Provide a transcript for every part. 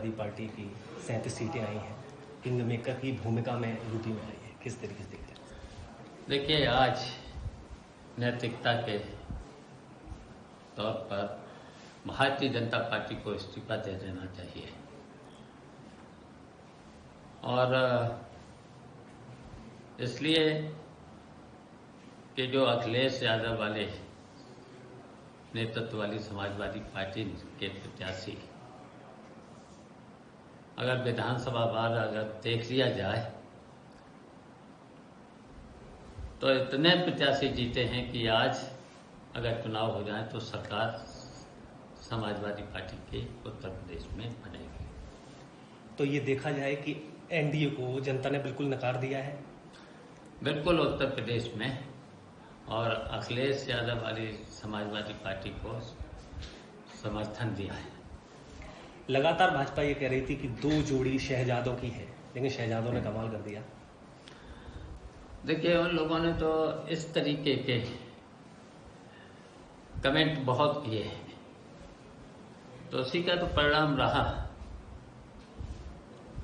Samajwadi party की 37 सीटें आई हैं, किंग मेकर की भूमिका में यूपी में आई है, किस तरीके से देखते हैं? देखिए, आज नैतिकता के तौर पर भारतीय जनता पार्टी को इस्तीफा दे देना चाहिए। और इसलिए कि जो अखिलेश यादव वाले नेतृत्व वाली समाजवादी पार्टी के प्रत्याशी अगर विधानसभा वार अगर देख लिया जाए तो इतने प्रत्याशी जीते हैं कि आज अगर चुनाव हो जाए तो सरकार समाजवादी पार्टी के उत्तर प्रदेश में बनेगी। तो ये देखा जाए कि एनडीए को जनता ने बिल्कुल नकार दिया है। बिल्कुल उत्तर प्रदेश में, और अखिलेश यादव वाली समाजवादी पार्टी को समर्थन दिया है। लगातार भाजपा ये कह रही थी कि 2 जोड़ी शहजादों की है, लेकिन शहजादों ने कमाल कर दिया। देखिए, उन लोगों ने तो इस तरीके के कमेंट बहुत किए हैं, तो उसी का तो परिणाम रहा।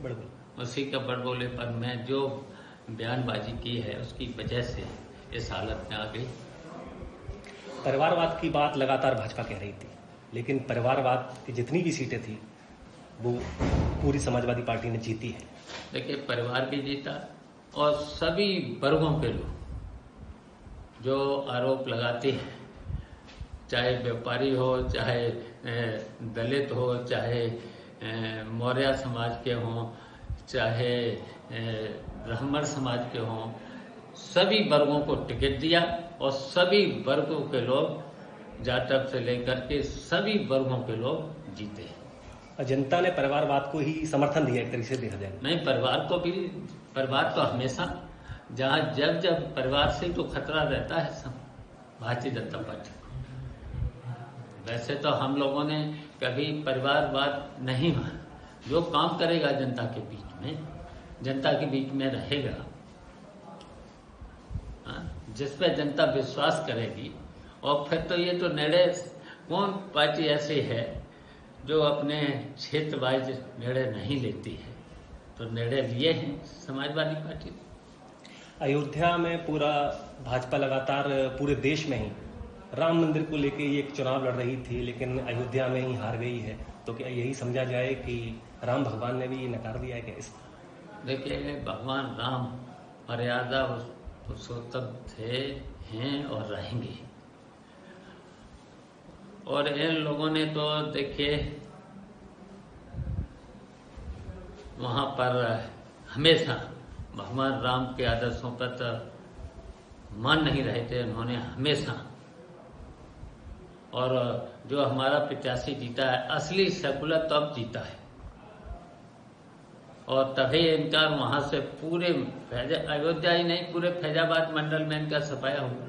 बिल्कुल उसी का बड़बोलेपन में जो बयानबाजी की है उसकी वजह से इस हालत में आ गई। परिवारवाद की बात लगातार भाजपा कह रही थी, लेकिन परिवारवाद की जितनी भी सीटें थी वो पूरी समाजवादी पार्टी ने जीती है। देखिए, परिवार भी जीता और सभी वर्गों के लोग जो आरोप लगाते हैं, चाहे व्यापारी हो, चाहे दलित हो, चाहे मौर्य समाज के हों, चाहे ब्राह्मण समाज के हों, सभी वर्गों को टिकट दिया और सभी वर्गों के लोग, जाटव से लेकर के सभी वर्गों के लोग जीते। जनता ने परिवारवाद को ही समर्थन दिया, एक तरीके से देखा जाए। नहीं, परिवार तो हमेशा जहाँ जब परिवार से तो खतरा रहता है सब भारतीय जनता पार्टी को। वैसे तो हम लोगों ने कभी परिवारवाद नहीं माना। जो काम करेगा जनता के बीच में, जनता के बीच में रहेगा, जिस पे जनता विश्वास करेगी, और फिर तो ये तो निर्णय, कौन पार्टी ऐसी है जो अपने क्षेत्र वाइज निर्णय नहीं लेती है? तो निर्णय लिए हैं समाजवादी पार्टी। अयोध्या में पूरा भाजपा लगातार पूरे देश में ही राम मंदिर को लेके ये एक चुनाव लड़ रही थी, लेकिन अयोध्या में ही हार गई है। तो क्या यही समझा जाए कि राम भगवान ने भी नकार दिया है क्या इसको? देखिए, भगवान राम मर्यादा पुरुषोत्तम थे, हैं और रहेंगे। और इन लोगों ने तो देखिए वहां पर हमेशा भगवान राम के आदर्शों पर तो मान नहीं रहे थे उन्होंने हमेशा। और जो हमारा प्रत्याशी जीता है, असली सेकुलर तब जीता है, और तभी इनका वहां से पूरे अयोध्या ही नहीं, पूरे फैजाबाद मंडल में इनका सफाया हुआ।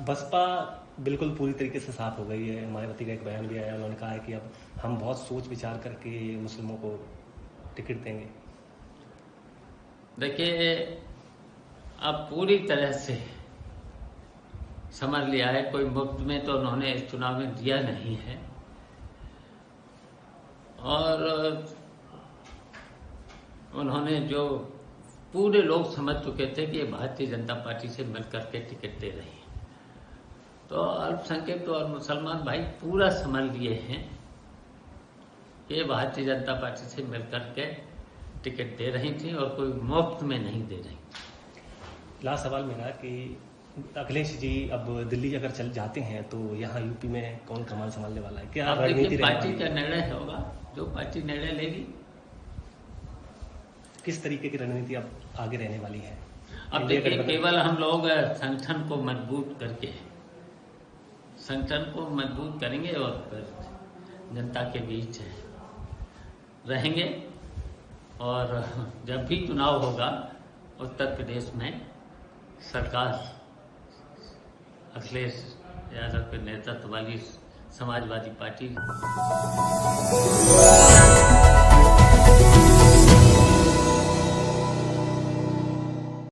बसपा बिल्कुल पूरी तरीके से साफ हो गई है। मायावती का एक बयान भी आया, उन्होंने कहा है कि अब हम बहुत सोच विचार करके मुस्लिमों को टिकट देंगे। देखिए, अब पूरी तरह से समझ लिया है, कोई मुफ्त में तो उन्होंने इस चुनाव में दिया नहीं है। और उन्होंने जो पूरे लोग समझ चुके थे कि भारतीय जनता पार्टी से मिलकर के टिकट दे रही है, तो अल्पसंख्यक और मुसलमान भाई पूरा समझ लिए हैं कि भारतीय जनता पार्टी से मिलकर के टिकट दे रही थी और कोई मुफ्त में नहीं दे रही। लास्ट सवाल मेरा कि अखिलेश जी अब दिल्ली अगर चल जाते हैं तो यहाँ यूपी में कौन कमान संभालने वाला है? क्या रणनीति पार्टी का निर्णय होगा, जो पार्टी निर्णय लेगी। किस तरीके की रणनीति अब आगे रहने वाली है? अब देखिए, केवल हम लोग संगठन को मजबूत करके संगठन को मजबूत करेंगे और फिर जनता के बीच रहेंगे। और जब भी चुनाव होगा उत्तर प्रदेश में, सरकार अखिलेश यादव के नेतृत्व वाली समाजवादी पार्टी